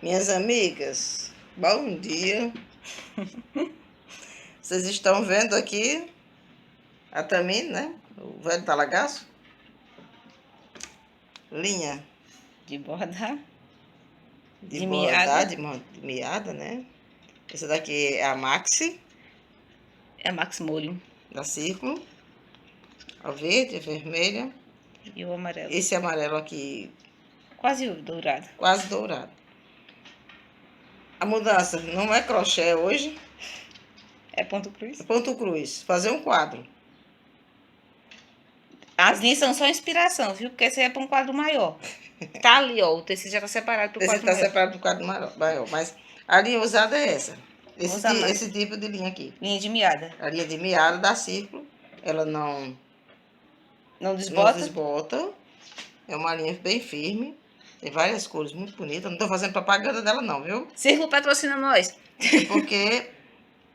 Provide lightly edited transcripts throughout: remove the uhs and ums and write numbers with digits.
Minhas amigas, bom dia. Vocês estão vendo aqui a Tamine, né? O velho talagaço. Linha De bordar. de bordar, de miada, né? Essa daqui é a Maxi, É a Max Molho. da Círculo. A verde, a vermelha. E o amarelo. Esse amarelo aqui, Quase dourado. quase dourado. A mudança não é crochê hoje, É ponto cruz. é ponto cruz. Fazer um quadro. As linhas são só inspiração, viu? Porque esse é para um quadro maior. Tá ali, ó. O tecido já tá separado pro Esse quadro está maior. separado do quadro maior, mas a linha usada é essa. Mais. Esse tipo de linha aqui. Linha de miada. A linha de miada da Círculo, ela não Não desbota. desbota. É uma linha bem firme. Tem várias cores muito bonitas. Não estou fazendo propaganda dela não, viu? Círculo patrocina nós. Porque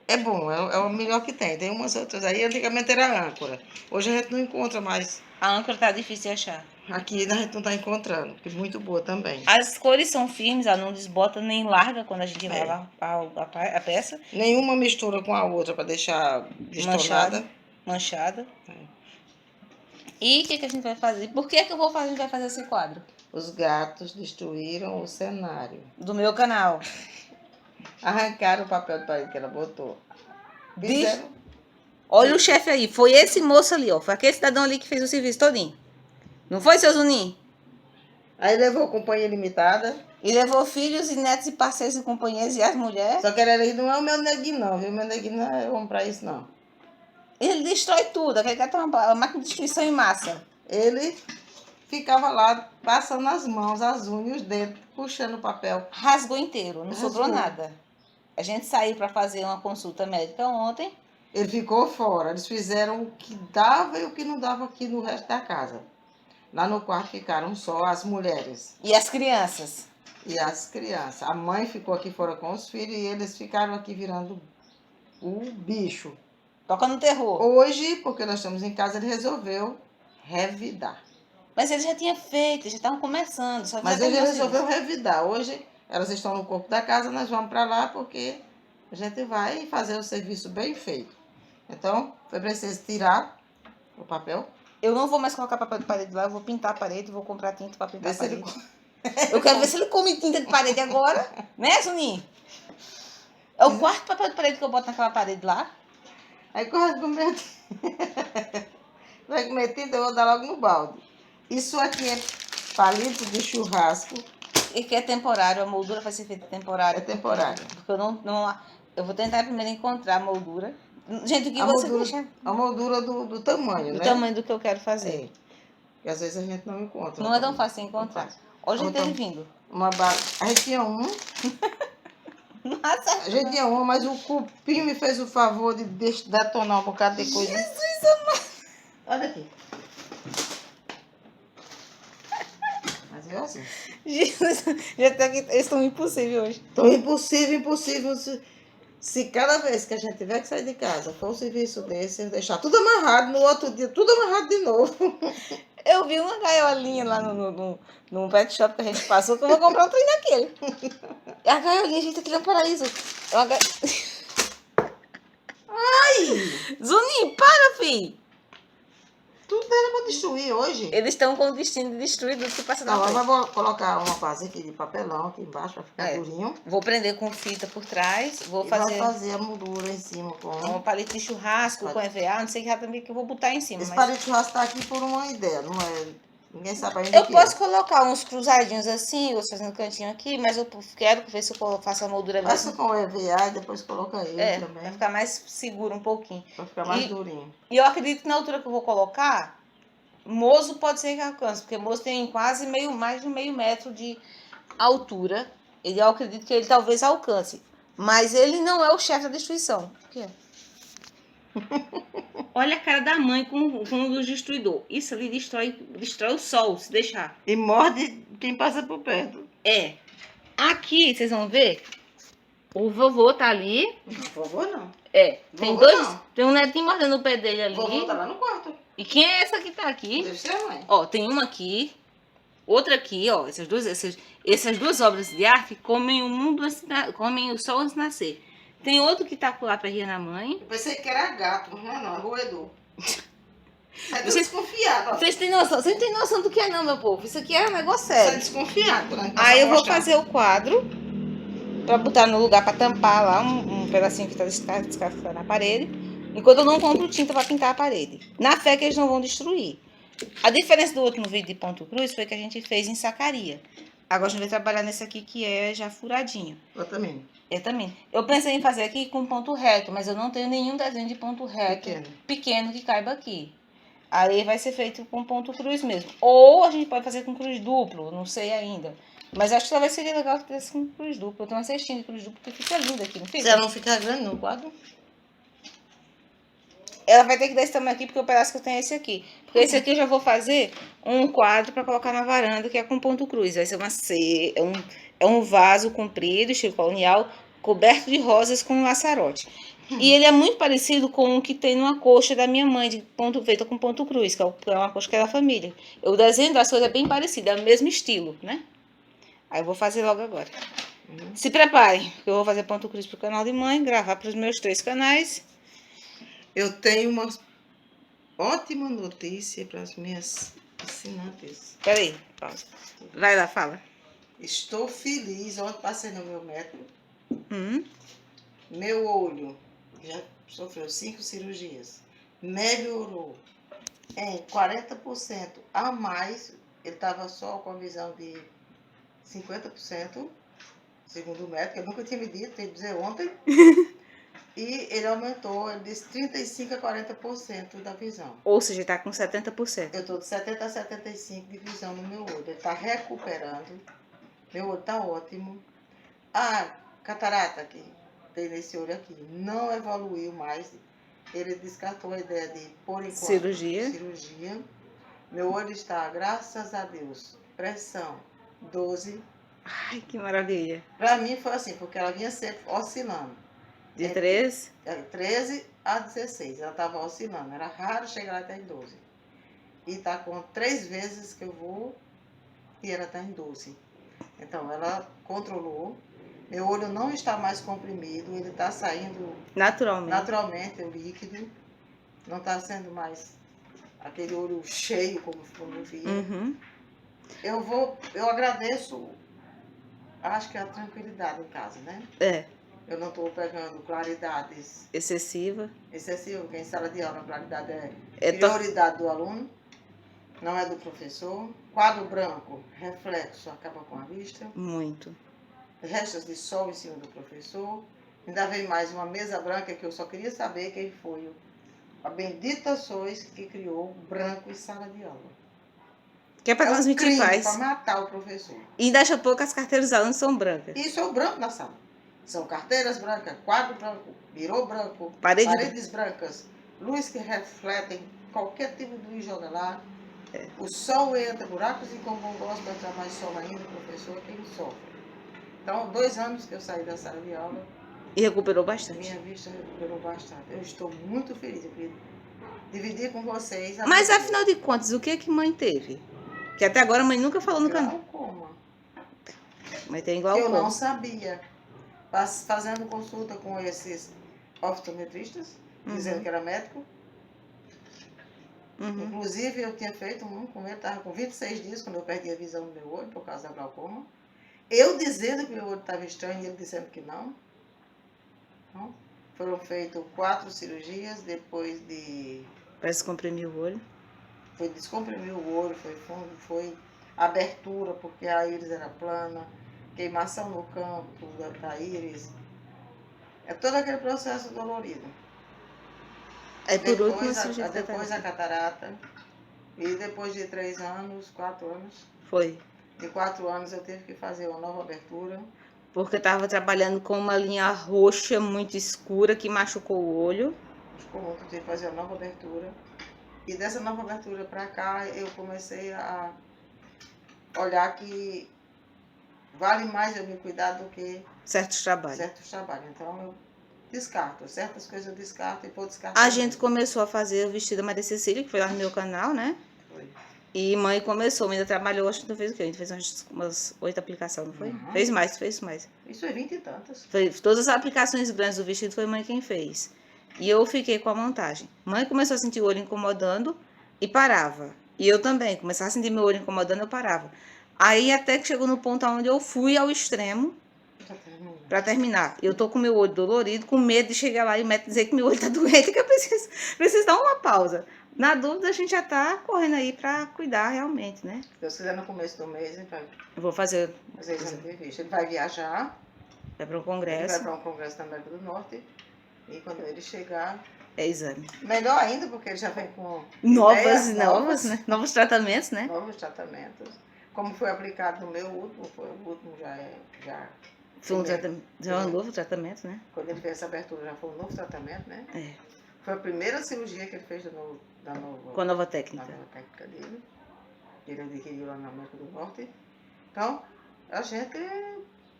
é bom, é o melhor que tem. Tem umas outras aí, antigamente era âncora. Hoje a gente não encontra mais. A âncora tá difícil de achar. Aqui a gente não está encontrando, que é muito boa também. As cores são firmes, ela não desbota nem larga quando a gente vai lavar a peça. Nenhuma mistura com a outra para deixar destonada. Manchada. E o que a gente vai fazer? Por que a gente vai fazer esse quadro? Os gatos destruíram o cenário. Do meu canal. Arrancaram o papel de parede que ela botou. Fizeram. Olha o chefe aí. Foi esse moço ali, ó. Foi aquele cidadão ali que fez o serviço todinho. Não foi, seu Zunim? Aí levou companhia limitada. E levou filhos e netos e parceiros e companheiros e as mulheres. Só que ele não é o meu neguinho, não, viu? Meu neguinho não é homem pra isso, não. Ele destrói tudo. Aquele cara tem uma máquina de destruição em massa. Ele ficava lá passando as mãos, as unhas, os dedos, puxando o papel. Rasgou inteiro. Não Rasgou. sobrou nada. A gente saiu para fazer uma consulta médica ontem. Ele ficou fora. Eles fizeram o que dava e o que não dava aqui no resto da casa. Lá no quarto ficaram só as mulheres. E as crianças? E as crianças. A mãe ficou aqui fora com os filhos e eles ficaram aqui virando o bicho. Toca no terror. Hoje, porque nós estamos em casa, ele resolveu revidar. Mas ele já tinha feito, já estavam começando. Só que Mas já ele terminou resolveu assim. revidar. Hoje elas estão no corpo da casa, nós vamos para lá porque a gente vai fazer o serviço bem feito. Então, foi preciso tirar o papel. Eu não vou mais colocar papel de parede lá, eu vou pintar a parede, vou comprar tinta para pintar Ver a se ele parede. Eu quero ver se ele come tinta de parede agora. Né, Suninho? É o quarto papel de parede que eu boto naquela parede lá. Aí corre comer. Vai comer tinta, eu vou dar logo no balde. Isso aqui é palito de churrasco. E que é temporário, a moldura vai ser feita temporária. É temporário. Porque eu vou tentar primeiro encontrar a moldura. Gente, o que você deixa? A moldura do tamanho, O né? tamanho do que eu quero fazer. É. Porque às vezes a gente não encontra. Não é tão fácil de encontrar. Hoje ele tem vindo. A gente tinha uma. Nossa, A gente tinha uma, mas o cupim me fez o favor de detonar um bocado de coisa. Jesus amado. Olha aqui. Mas eu assim. Jesus, já tá aqui, eles estão impossíveis hoje. Então, impossível. Se cada vez que a gente tiver que sair de casa for um serviço desse, deixar tudo amarrado, no outro dia, tudo amarrado de novo. Eu vi uma gaiolinha lá no pet shop que a gente passou, que eu vou comprar um trem daquele. E a gaiolinha, gente, aquilo é um paraíso. É uma Ai! Zuninho, para, filho! Tudo era pra destruir hoje. Eles estão com o destino de destruir tudo que passa na Não, frente. eu vou colocar uma base aqui de papelão aqui embaixo pra ficar durinho. Vou prender com fita por trás. Vou E fazer vai fazer a moldura em cima com... um palito de churrasco com EVA, não sei que também que eu vou botar em cima. Esse Mas palito de churrasco tá aqui por uma ideia, não é... Ninguém sabe ainda eu o que posso colocar uns cruzadinhos assim, outros fazendo cantinho aqui, mas eu quero ver se eu faço a moldura Faça mesmo. com o EVA e depois coloca ele Vai também. ficar mais seguro um pouquinho. Pra ficar mais durinho. E eu acredito que na altura que eu vou colocar, moço pode ser que alcance, porque moço tem quase mais de meio metro de altura. Eu acredito que ele talvez alcance. Mas ele não é o chefe da destruição. O que é? Olha a cara da mãe com o do destruidor. Isso ali destrói o sol, se deixar. E morde quem passa por perto. É. Aqui, vocês vão ver, o vovô tá ali. Não, vovô não. É. Tem Vovô dois. não. Tem um netinho mordendo o pé dele ali. Vovô tá lá no quarto. E quem é essa que tá aqui? Deve ser a mãe. Ó, tem uma aqui. Outra aqui, ó, essas duas obras de arte comem o mundo, comem o sol antes de nascer. Tem outro que tá com a perrinha na mãe. Eu pensei que era gato, mas não, é roedor. Você é Vocês- desconfiado, ó. Vocês têm noção do que é não, meu povo? Isso aqui é um negócio Você é sério. desconfiado, né? Aí eu vou fazer o quadro pra botar no lugar pra tampar lá um pedacinho que tá descascado na parede. Enquanto eu não compro tinta pra pintar a parede. Na fé que eles não vão destruir. A diferença do último vídeo de ponto cruz foi que a gente fez em sacaria. Agora a gente vai trabalhar nesse aqui que é já furadinho. Eu também. Eu também. Eu pensei em fazer aqui com ponto reto, mas eu não tenho nenhum desenho de ponto reto pequeno que caiba aqui. Aí vai ser feito com ponto cruz mesmo. Ou a gente pode fazer com cruz duplo, não sei ainda. Mas acho que talvez seria legal que fizesse com cruz duplo. Eu tenho uma cestinha de cruz duplo que fica linda aqui, não fica? Se ela não ficar grande no quadro. Ela vai ter que dar esse tamanho aqui, porque o pedaço que eu tenho é esse aqui. Porque esse aqui eu já vou fazer um quadro para colocar na varanda, que é com ponto cruz. Vai ser é um vaso comprido, estilo colonial, coberto de rosas com laçarote. E ele é muito parecido com o que tem numa coxa da minha mãe, de ponto feita com ponto cruz, que é uma coxa que é da família. O desenho das coisas é bem parecido, é o mesmo estilo, né? Aí eu vou fazer logo agora. Se preparem, porque eu vou fazer ponto cruz pro canal de mãe, gravar para os meus 3 canais. Eu tenho uma ótima notícia para as minhas assinantes. Peraí, pausa. Vai lá, fala. Estou feliz. Ontem passei no meu médico. Hum? Meu olho já sofreu 5 cirurgias. Melhorou em 40% a mais. Ele estava só com a visão de 50%, segundo o médico. Eu nunca tinha medido, tenho que dizer ontem. E ele aumentou, ele disse 35% a 40% da visão. Ou seja, tá com 70%. Eu estou de 70% a 75% de visão no meu olho. Ele está recuperando. Meu olho está ótimo. A catarata que tem nesse olho aqui não evoluiu mais. Ele descartou a ideia de, por enquanto, cirurgia. Meu olho está, graças a Deus, pressão 12. Ai, que maravilha. Para mim foi assim, porque ela vinha sempre oscilando. De 13? 13 a 16, ela estava oscilando. Era raro chegar até em 12. E está com 3 vezes que eu vou e ela está em 12. Então, ela controlou. Meu olho não está mais comprimido, ele está saindo naturalmente o líquido. Não está sendo mais aquele olho cheio como eu via. Uhum. Eu agradeço, acho que a tranquilidade em casa, né? É. Eu não estou pegando claridades excessiva, porque em sala de aula a claridade é prioridade do aluno, não é do professor. Quadro branco, reflexo, acaba com a vista. Muito. Restos de sol em cima do professor. Ainda vem mais uma mesa branca que eu só queria saber quem foi a bendita Sois que criou branco em sala de aula. Que é para transmitir paz. Para matar o professor. E daqui a pouco as carteiras dos alunos são brancas. Isso é o branco na sala. São carteiras brancas, quadro branco, birô branco, paredes brancas, luz que refletem, qualquer tipo de luz joga lá. É. O sol entra, buracos e como gosto para entrar mais sol ainda, o professor é quem sofre. Então, 2 anos que eu saí da sala de aula. E recuperou bastante. Minha vista recuperou bastante. Eu estou muito feliz. Eu queria dividir com vocês. Mas afinal de contas, o que é que mãe teve? Que até agora a mãe nunca falou no canal. Glaucoma. Mas tem glaucoma. Eu não sabia. Fazendo consulta com esses optometristas, dizendo que era médico. Inclusive, eu tinha feito com ele, estava com 26 dias, quando eu perdi a visão do meu olho, por causa da glaucoma. Eu dizendo que meu olho estava estranho e ele dizendo que não. Então, foram feitas 4 cirurgias, depois de... Para descomprimir o olho. Foi descomprimir o olho, foi fundo, foi abertura, porque a íris era plana. Queimação no campo da íris. É todo aquele processo dolorido. É por último, depois a catarata. E depois de 3 anos, 4 anos. Foi. De 4 anos eu tive que fazer uma nova abertura. Porque estava trabalhando com uma linha roxa muito escura que machucou o olho. Ficou muito, tive que fazer uma nova abertura. E dessa nova abertura para cá eu comecei a olhar que vale mais eu me cuidar do que certos trabalhos. Então eu descarto. Certas coisas eu descarto e vou descartar. A gente começou a fazer o vestido da Maria Cecília, que foi lá no meu canal, né? Foi. E mãe começou, ainda trabalhou, acho que tu fez o quê? A gente fez umas 8 aplicações, não foi? Uhum. Fez mais. Isso é 20 e tantas. Todas as aplicações grandes do vestido foi mãe quem fez. E eu fiquei com a montagem. Mãe começou a sentir o olho incomodando e parava. E eu também, começava a sentir meu olho incomodando, eu parava. Aí até que chegou no ponto onde eu fui ao extremo para terminar. Eu tô com meu olho dolorido, com medo de chegar lá e o médico dizer que meu olho tá doente, que eu preciso dar uma pausa. Na dúvida, a gente já tá correndo aí para cuidar realmente, né? Se Deus quiser, no começo do mês, ele vai Eu vou fazer exame de vista. Ele vai viajar, vai para um ele vai congresso, para um congresso da América do Norte. E quando ele chegar, é exame. melhor ainda, porque ele já vem com Novos tratamentos, né? novos tratamentos. Como foi aplicado no meu último, o último já Foi já um novo tratamento, né? quando ele fez essa abertura, já foi um novo tratamento, né? É. Foi a primeira cirurgia que ele fez Com a nova técnica. Da nova técnica dele. Ele adquiriu lá na América do Norte. Então, a gente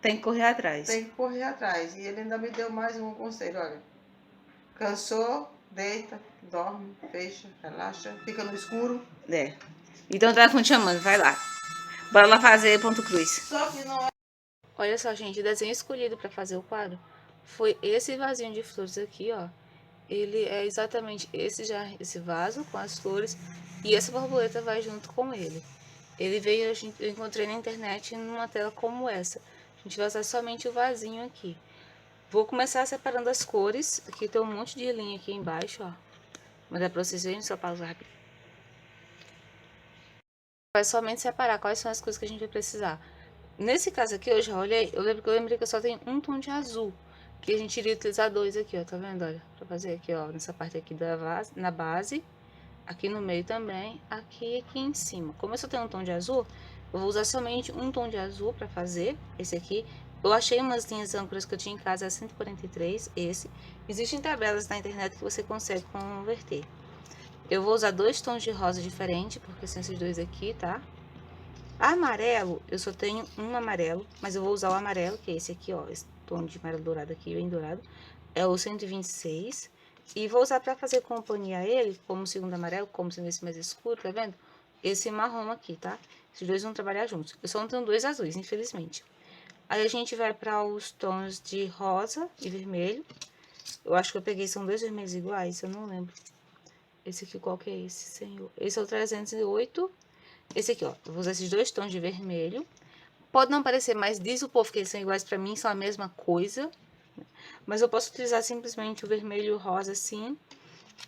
tem que correr atrás. Tem que correr atrás. E ele ainda me deu mais um conselho, olha. Cansou, deita, dorme, fecha, relaxa, fica no escuro. É. Então tá te chamando, vai lá. Bora lá fazer ponto cruz. Só que não é. Olha só, gente, o desenho escolhido para fazer o quadro foi esse vasinho de flores aqui, ó. Ele é exatamente esse vaso com as flores e essa borboleta vai junto com ele. Ele veio, eu encontrei na internet numa tela como essa. A gente vai usar somente o vasinho aqui. Vou começar separando as cores. Aqui tem um monte de linha aqui embaixo, ó. Mas dá pra vocês verem, só pausar rápido. Vai somente separar quais são as cores que a gente vai precisar. Nesse caso aqui, eu já olhei, eu lembrei que eu só tenho um tom de azul. Que a gente iria utilizar dois aqui, ó, tá vendo? Olha, pra fazer aqui, ó, nessa parte aqui na base. Aqui no meio também, aqui e aqui em cima. Como eu só tenho um tom de azul, eu vou usar somente um tom de azul pra fazer esse aqui. Eu achei umas linhas âncoras que eu tinha em casa, a 143, esse. Existem tabelas na internet que você consegue converter. Eu vou usar dois tons de rosa diferentes, porque são esses dois aqui, tá? Amarelo, eu só tenho um amarelo, mas eu vou usar o amarelo, que é esse aqui, ó. Esse tom de amarelo dourado aqui, bem dourado. É o 126. E vou usar pra fazer companhia a ele, como o segundo amarelo, como sendo esse mais escuro, tá vendo? Esse marrom aqui, tá? Esses dois vão trabalhar juntos. Eu só não tenho dois azuis, infelizmente. Aí a gente vai para os tons de rosa e vermelho. Eu acho que eu peguei, são dois vermelhos iguais, eu não lembro. Esse aqui, qual que é esse, senhor? Esse é o 308. Esse aqui, ó, eu vou usar esses dois tons de vermelho. Pode não parecer, mas diz o povo que eles são iguais pra mim, são a mesma coisa. Mas eu posso utilizar simplesmente o vermelho e o rosa assim.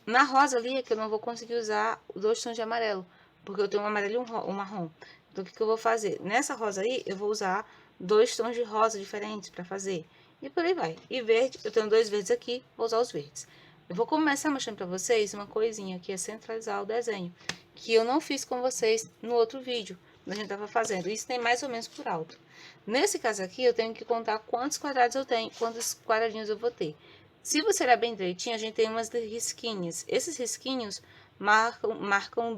Na rosa ali é que eu não vou conseguir usar os dois tons de amarelo, porque eu tenho um amarelo e um marrom. Então, o que eu vou fazer? Nessa rosa aí, eu vou usar dois tons de rosa diferentes pra fazer. E por aí vai. E verde, eu tenho dois verdes aqui, vou usar os verdes. Eu vou começar mostrando pra vocês uma coisinha que é centralizar o desenho, que eu não fiz com vocês no outro vídeo, quando a gente tava fazendo. Isso tem mais ou menos por alto. Nesse caso aqui, eu tenho que contar quantos quadrados eu tenho, quantos quadradinhos eu vou ter. Se você olhar bem direitinho, a gente tem umas risquinhas. Esses risquinhos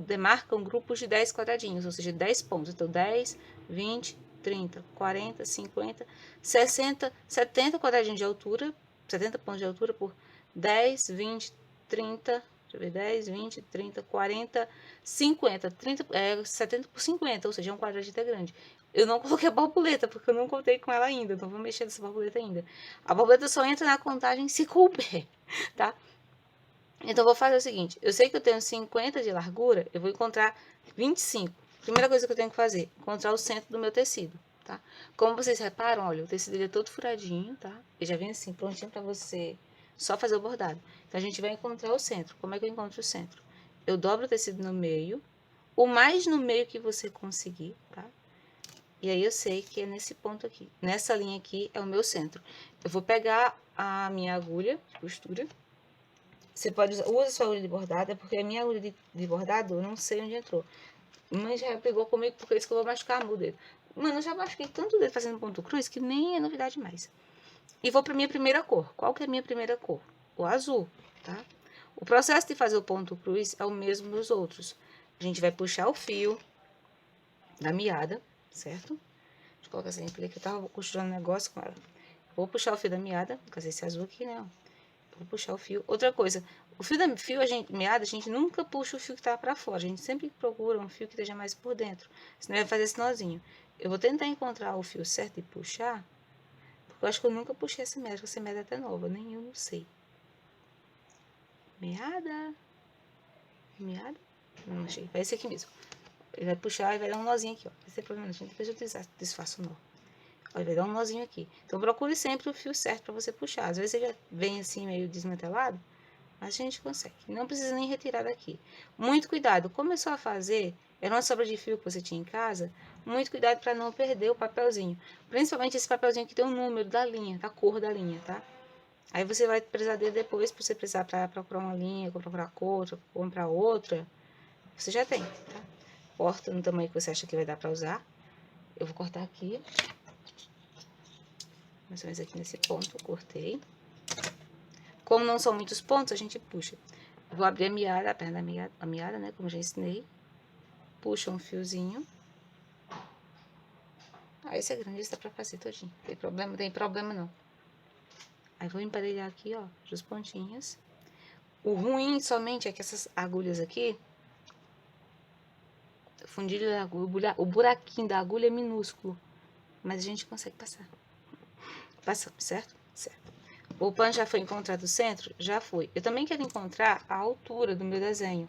demarcam grupos de 10 quadradinhos, ou seja, 10 pontos. Então, 10, 20, 30, 40, 50, 60, 70 quadradinhos de altura, 70 pontos de altura por 10, 20, 30, deixa eu ver, 10, 20, 30, 40, 50, 30, 70 por 50, ou seja, é um quadradinho grande. Eu não coloquei a borboleta, porque eu não contei com ela ainda, não vou mexer nessa borboleta ainda. A borboleta só entra na contagem se couber, tá? Então, eu vou fazer o seguinte, eu sei que eu tenho 50 de largura, eu vou encontrar 25. Primeira coisa que eu tenho que fazer, encontrar o centro do meu tecido, tá? Como vocês reparam, olha, o tecido ele é todo furadinho, tá? Ele já vem assim, prontinho pra você só fazer o bordado. Então, a gente vai encontrar o centro. Como é que eu encontro o centro? Eu dobro o tecido no meio, o mais no meio que você conseguir, tá? E aí eu sei que é nesse ponto aqui. Nessa linha aqui é o meu centro. Eu vou pegar a minha agulha de costura. Você pode usar, usa sua agulha de bordado, é porque a minha agulha de bordado eu não sei onde entrou. Mas já pegou comigo porque disse que eu vou machucar o dedo. Mano, eu já machuquei tanto o dedo fazendo ponto cruz que nem é novidade mais. E vou pra minha primeira cor. Qual que é a minha primeira cor? O azul, tá? O processo de fazer o ponto cruz é o mesmo dos outros. A gente vai puxar o fio da meada, certo? Deixa eu colocar essa replay que eu tava costurando um negócio com ela. Vou puxar o fio da meada, vou fazer esse azul aqui, né? Vou puxar o fio. Outra coisa, O fio meada, a gente nunca puxa o fio que tá pra fora. A gente sempre procura um fio que esteja mais por dentro. Senão vai fazer esse nozinho. Eu vou tentar encontrar o fio certo e puxar. Porque eu acho que eu nunca puxei essa meada. Essa meada é até nova. Nem eu não sei. Meada. Meada? Não achei. Vai ser aqui mesmo. Ele vai puxar e vai dar um nozinho aqui, ó. Vai ser problema, gente. Depois eu desfaço o nó. Ó, vai dar um nozinho aqui. Então, procure sempre o fio certo pra você puxar. Às vezes, ele já vem assim, meio desmantelado. Mas a gente consegue. Não precisa nem retirar daqui. Muito cuidado. Começou a fazer, era uma sobra de fio que você tinha em casa. Muito cuidado para não perder o papelzinho. Principalmente esse papelzinho que tem o número da linha, da cor da linha, tá? Aí você vai precisar dele depois, se você precisar para procurar uma linha, procurar cor, comprar outra. Você já tem, tá? Corta no tamanho que você acha que vai dar para usar. Eu vou cortar aqui. Mais ou menos aqui nesse ponto, cortei. Como não são muitos pontos, a gente puxa. Vou abrir a meada, a perna da meada, né? Como já ensinei. Puxa um fiozinho. Ah, esse é grande, isso dá pra fazer todinho. Tem problema não. Aí vou emparelhar aqui, ó, os pontinhos. O ruim somente é que essas agulhas aqui, o fundilho da agulha, o buraquinho da agulha é minúsculo. Mas a gente consegue passar. Passamos, certo? Certo. O pano já foi encontrado o centro? Já foi. Eu também quero encontrar a altura do meu desenho.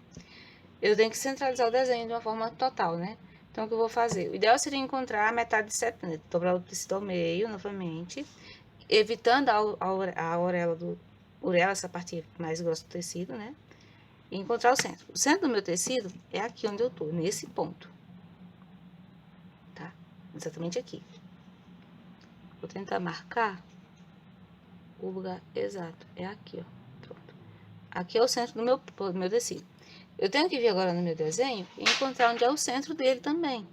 Eu tenho que centralizar o desenho de uma forma total, né? Então, o que eu vou fazer? O ideal seria encontrar a metade de 70, dobrar o tecido ao meio, novamente, evitando a orelha, essa parte mais grossa do tecido, né? E encontrar o centro. O centro do meu tecido é aqui onde eu tô, nesse ponto. Tá? Exatamente aqui. Vou tentar marcar o lugar exato. É aqui, ó. Pronto. Aqui é o centro do meu tecido. Eu tenho que vir agora no meu desenho e encontrar onde é o centro dele também.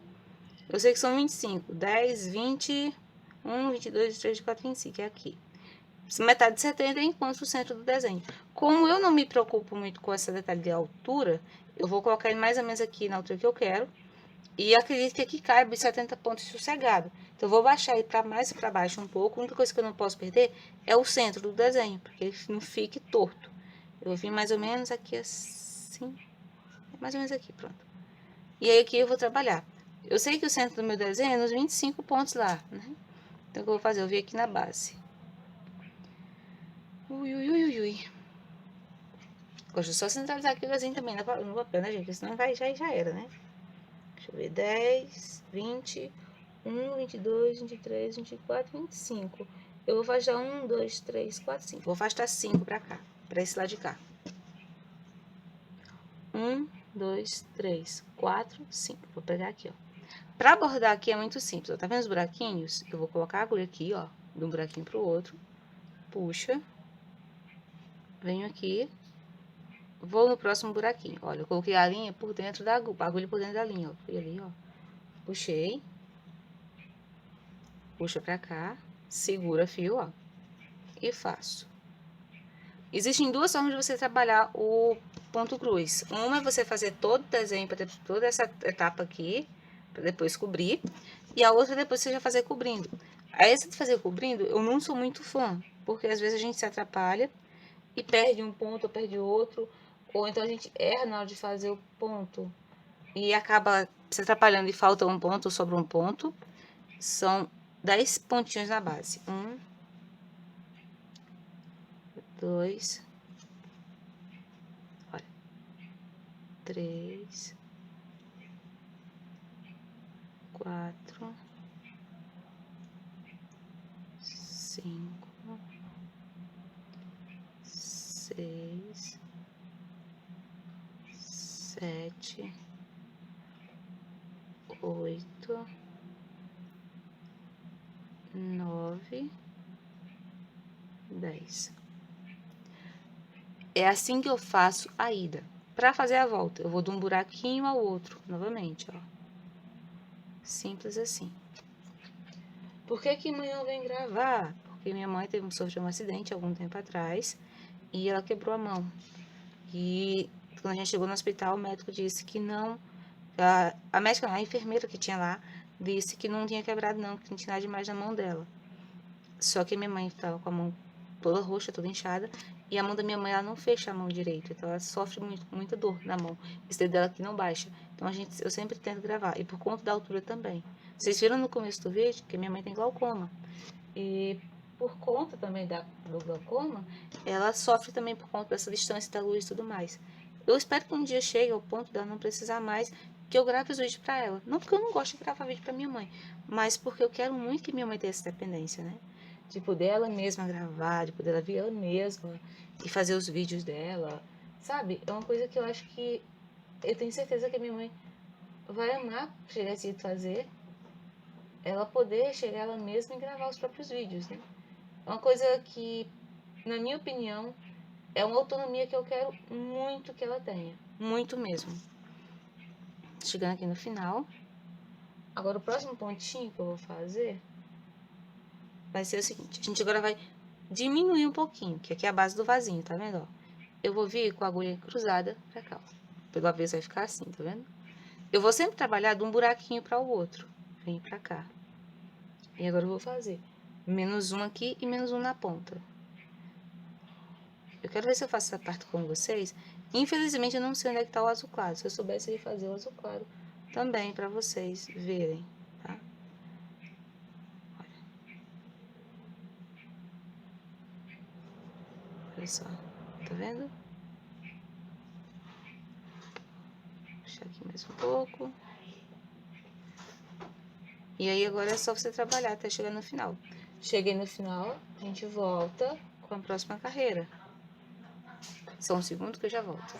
Eu sei que são 25, 10, 20, 1, 22, 23, 24, 25, é aqui. Metade de 70 eu encontro o centro do desenho. Como eu não me preocupo muito com essa detalhe de altura, eu vou colocar ele mais ou menos aqui na altura que eu quero. E acredito que aqui caiba os 70 pontos sossegado. Então, eu vou baixar ele para mais para baixo um pouco. A única coisa que eu não posso perder é o centro do desenho, para que ele não fique torto. Eu vou vir mais ou menos aqui assim. Mais ou menos aqui, pronto. E aí aqui eu vou trabalhar. Eu sei que o centro do meu desenho é nos 25 pontos lá, né? Então, o que eu vou fazer? Eu vim aqui na base. Ui, ui, ui, ui, ui. Gosto só centralizar aqui o desenho também no papel, né, gente? Senão já era, né? Deixa eu ver. 10, 20, 1, 22, 23, 24, 25. Eu vou afastar 1, 2, 3, 4, 5. Vou afastar 5 pra cá, pra esse lado de cá. 1, 2, 3, 4, 5. Vou pegar aqui, ó. Pra bordar aqui é muito simples, ó. Tá vendo os buraquinhos? Eu vou colocar a agulha aqui, ó, de um buraquinho pro outro. Puxa. Venho aqui. Vou no próximo buraquinho. Olha, eu coloquei a linha por dentro da agulha, a agulha por dentro da linha, ó. Fui ali, ó. Puxei. Puxa pra cá. Segura fio, ó. E faço. Existem duas formas de você trabalhar o ponto cruz. Uma é você fazer todo o desenho, para ter toda essa etapa aqui, para depois cobrir. E a outra depois você já fazer cobrindo. A essa de fazer cobrindo, eu não sou muito fã, porque às vezes a gente se atrapalha e perde um ponto ou perde outro. Ou então a gente erra na hora de fazer o ponto e acaba se atrapalhando e falta um ponto ou sobra um ponto. São 10 pontinhos na base. 1, 2, olha, 3, 4, 5, 6, 7, 8, 9, 10. É assim que eu faço a ida. Para fazer a volta, eu vou de um buraquinho ao outro, novamente, ó. Simples assim. Por que que amanhã eu venho gravar? Porque minha mãe sofreu um acidente algum tempo atrás e ela quebrou a mão. E quando a gente chegou no hospital, o médico disse que não... a enfermeira que tinha lá, disse que não tinha quebrado não, que não tinha nada demais na mão dela. Só que minha mãe estava com a mão toda roxa, toda inchada, E a mão da minha mãe, ela não fecha a mão direito, então ela sofre muita dor na mão. Esse dedo dela aqui não baixa. Então eu sempre tento gravar. E por conta da altura também. Vocês viram no começo do vídeo que minha mãe tem glaucoma. E por conta também do glaucoma, ela sofre também por conta dessa distância da luz e tudo mais. Eu espero que um dia chegue ao ponto dela não precisar mais que eu grave os vídeos pra ela. Não porque eu não gosto de gravar vídeo pra minha mãe, mas porque eu quero muito que minha mãe tenha essa dependência, né? De poder ela mesma gravar, de poder ela vir ela mesma e fazer os vídeos dela, sabe? É uma coisa que eu acho que eu tenho certeza que a minha mãe vai amar chegar assim de fazer, ela poder chegar ela mesma e gravar os próprios vídeos, né? É uma coisa que, na minha opinião, é uma autonomia que eu quero muito que ela tenha, muito mesmo. Chegando aqui no final. Agora o próximo pontinho que eu vou fazer vai ser o seguinte, a gente agora vai diminuir um pouquinho, que aqui é a base do vasinho, tá vendo? Ó, eu vou vir com a agulha cruzada pra cá, ó. Pelo avesso vai ficar assim, tá vendo? Eu vou sempre trabalhar de um buraquinho para o outro. Vem pra cá. E agora eu vou fazer menos um aqui e menos um na ponta. Eu quero ver se eu faço essa parte com vocês. Infelizmente eu não sei onde é que tá o azul claro. Se eu soubesse, eu ia fazer o azul claro também pra vocês verem, tá? Olha só, tá vendo? Vou puxar aqui mais um pouco. E aí agora é só você trabalhar até chegar no final. Cheguei no final, a gente volta com a próxima carreira. Só um segundo que eu já volto.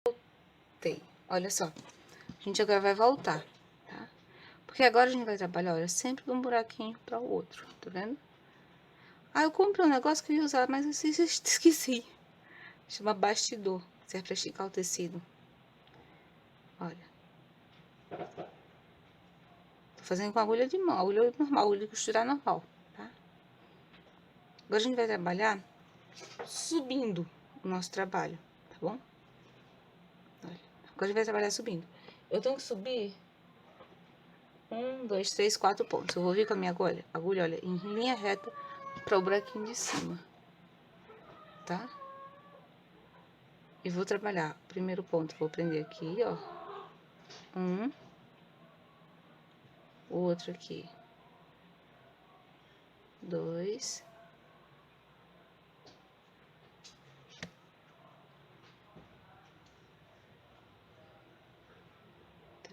Voltei. Olha só, a gente agora vai voltar, tá? Porque agora a gente vai trabalhar, olha, sempre de um buraquinho para o outro, tá vendo? Ah, eu comprei um negócio que eu ia usar, mas eu esqueci. Chama bastidor, serve para esticar o tecido. Olha. Tô fazendo com agulha de mão, agulha normal, agulha de costurar normal, tá? Agora a gente vai trabalhar subindo o nosso trabalho, tá bom? Olha, agora a gente vai trabalhar subindo. Eu tenho que subir 1, 2, 3, 4 pontos. Eu vou vir com a minha agulha, olha, em linha reta para o buraquinho de cima, tá? E vou trabalhar. Primeiro ponto, vou prender aqui, ó. O outro aqui. 2.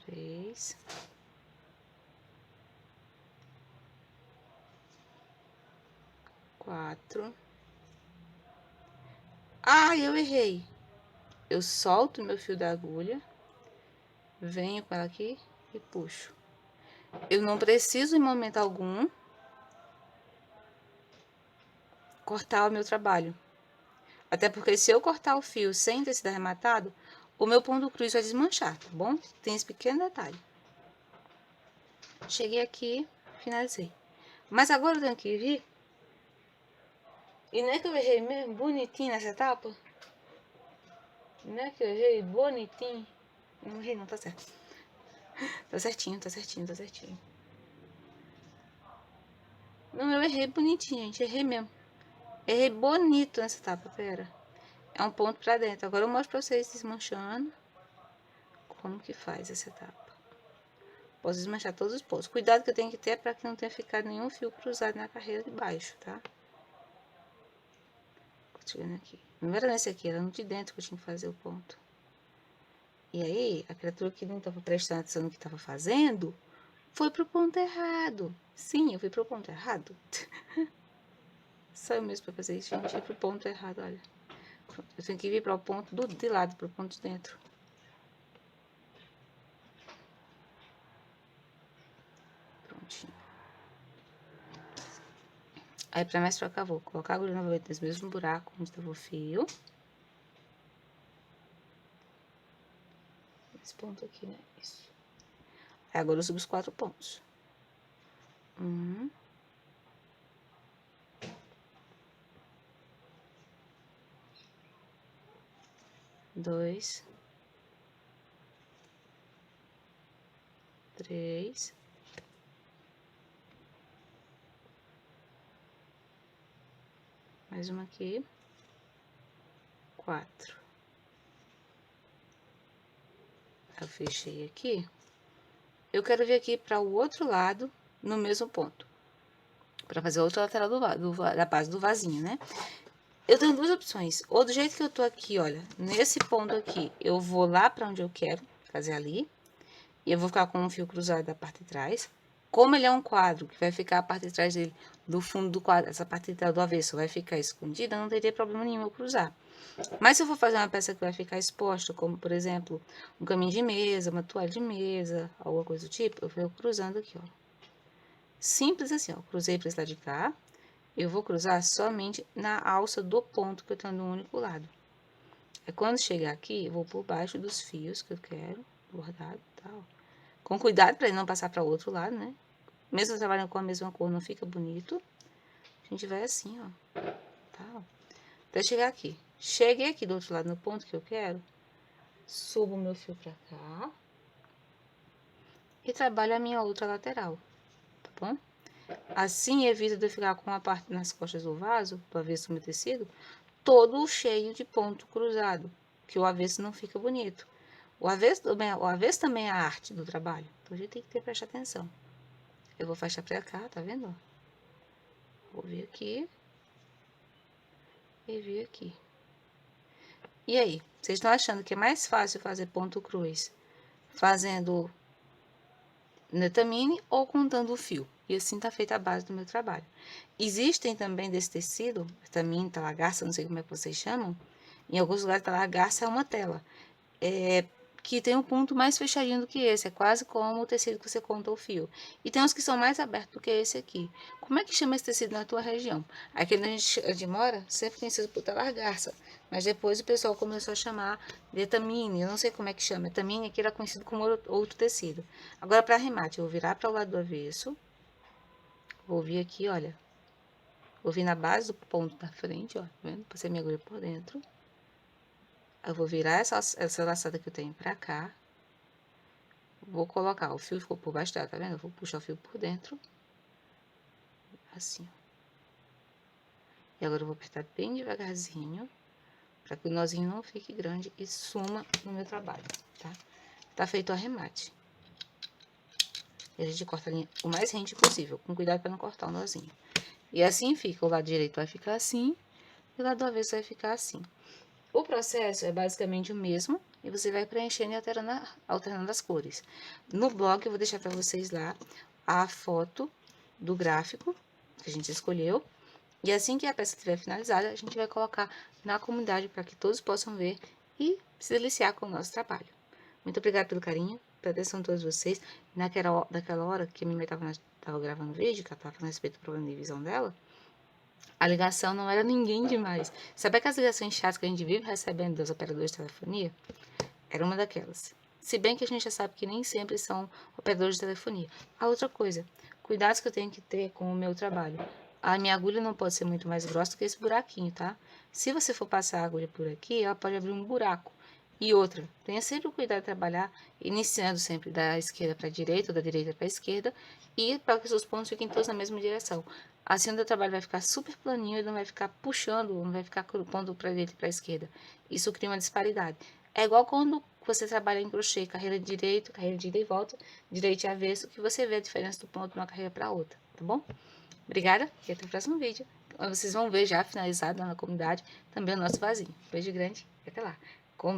3. 4. Ah, eu errei. Eu solto meu fio da agulha, venho com ela aqui e puxo. Eu não preciso, em momento algum, cortar o meu trabalho. Até porque se eu cortar o fio sem ter sido arrematado, o meu ponto cruz vai desmanchar, tá bom? Tem esse pequeno detalhe. Cheguei aqui, finalizei. Mas agora eu tenho que vir. E não é que eu errei mesmo, bonitinho nessa etapa? Não é que eu errei bonitinho? Não errei não, tá certo. Tá certinho, tá certinho, tá certinho. Não, eu errei bonitinho, gente, errei mesmo. Errei bonito nessa etapa, pera. É um ponto pra dentro. Agora eu mostro pra vocês desmanchando. Como que faz essa etapa. Posso desmanchar todos os pontos. Cuidado que eu tenho que ter para que não tenha ficado nenhum fio cruzado na carreira de baixo, tá? Chegando aqui. Não era nesse aqui, era no de dentro que eu tinha que fazer o ponto. E aí, a criatura que não estava prestando atenção no que estava fazendo, foi pro ponto errado. Sim, eu fui pro ponto errado. Só eu mesmo para fazer isso, gente. Eu fui pro ponto errado, olha. Eu tenho que vir para o ponto de lado, para o ponto de dentro. Prontinho. Aí, para mais pra cá, vou colocar a agulha novamente nesse mesmo buraco onde estava o fio. Esse ponto aqui, né? Isso. Aí, agora eu subo os 4 pontos. 1. 2. 3. 1 aqui. 4. Eu fechei aqui. Eu quero vir aqui para o outro lado, no mesmo ponto. Para fazer a outra lateral da base do vasinho, né? Eu tenho duas opções. Ou do jeito que eu tô aqui, olha, nesse ponto aqui, eu vou lá para onde eu quero fazer ali. E eu vou ficar com um fio cruzado da parte de trás. Como ele é um quadro, que vai ficar a parte de trás dele, do fundo do quadro, essa parte de trás do avesso vai ficar escondida, não teria problema nenhum eu cruzar. Mas se eu for fazer uma peça que vai ficar exposta, como por exemplo, um caminho de mesa, uma toalha de mesa, alguma coisa do tipo, eu vou cruzando aqui, ó. Simples assim, ó. Cruzei para esse lado de cá. Eu vou cruzar somente na alça do ponto que eu tenho no único lado. É quando chegar aqui, eu vou por baixo dos fios que eu quero, bordado e tal. Com cuidado para ele não passar para o outro lado, né? Mesmo trabalhando com a mesma cor, não fica bonito. A gente vai assim, ó. Tá? Até chegar aqui. Cheguei aqui do outro lado no ponto que eu quero. Subo o meu fio pra cá. E trabalho a minha outra lateral. Tá bom? Assim evita de eu ficar com a parte nas costas do vaso, do avesso do meu tecido, todo cheio de ponto cruzado. Que o avesso não fica bonito. O avesso também é a arte do trabalho. Então a gente tem que prestar atenção. Eu vou fechar pra cá, tá vendo? Vou vir aqui. E vir aqui. E aí? Vocês estão achando que é mais fácil fazer ponto cruz fazendo netamine ou contando o fio? E assim tá feita a base do meu trabalho. Existem também desse tecido, netamine, talagarça, não sei como é que vocês chamam. Em alguns lugares, talagarça é uma tela. Que tem um ponto mais fechadinho do que esse. É quase como o tecido que você conta o fio. E tem uns que são mais abertos do que esse aqui. Como é que chama esse tecido na tua região? Aqui onde a gente mora, sempre conhecido por talagarça. Mas depois o pessoal começou a chamar de etamine. Eu não sei como é que chama. Etamine aqui era conhecido como outro tecido. Agora, para arremate, eu vou virar para o lado do avesso. Vou vir aqui, olha. Vou vir na base do ponto da frente, ó. Tá vendo? Passei minha agulha por dentro. Eu vou virar essa laçada que eu tenho pra cá. Vou colocar, o fio ficou por baixo dela, tá vendo? Eu vou puxar o fio por dentro. Assim, ó. E agora eu vou apertar bem devagarzinho, pra que o nozinho não fique grande e suma no meu trabalho, tá? Tá feito o arremate. E a gente corta a linha o mais rente possível, com cuidado pra não cortar o nozinho. E assim fica, o lado direito vai ficar assim, e o lado do avesso vai ficar assim. O processo é basicamente o mesmo, e você vai preenchendo e alternando as cores. No blog eu vou deixar para vocês lá a foto do gráfico que a gente escolheu. E assim que a peça estiver finalizada, a gente vai colocar na comunidade para que todos possam ver e se deliciar com o nosso trabalho. Muito obrigada pelo carinho, pela atenção de todos vocês. Naquela hora que a minha mãe estava gravando o vídeo, que ela estava falando a respeito do problema de visão dela, a ligação não era ninguém demais. Sabe aquelas ligações chatas que a gente vive recebendo dos operadores de telefonia? Era uma daquelas. Se bem que a gente já sabe que nem sempre são operadores de telefonia. A outra coisa, cuidados que eu tenho que ter com o meu trabalho. A minha agulha não pode ser muito mais grossa do que esse buraquinho, tá? Se você for passar a agulha por aqui, ela pode abrir um buraco. E outra, tenha sempre o cuidado de trabalhar, iniciando sempre da esquerda para a direita ou da direita para a esquerda, e para que os seus pontos fiquem todos na mesma direção. Assim o teu trabalho vai ficar super planinho e não vai ficar puxando, não vai ficar pondo para a direita e para a esquerda. Isso cria uma disparidade. É igual quando você trabalha em crochê, carreira de direito, carreira de ida e volta, direito e avesso, que você vê a diferença do ponto de uma carreira para outra, tá bom? Obrigada e até o próximo vídeo. Vocês vão ver já finalizado lá na comunidade também o nosso vasinho. Beijo grande e até lá.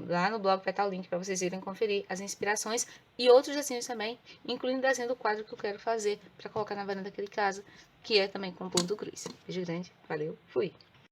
Lá no blog vai estar o link para vocês irem conferir as inspirações e outros desenhos também, incluindo o desenho do quadro que eu quero fazer para colocar na varanda daquele casa, que é também com ponto cruz. Beijo grande, valeu, fui!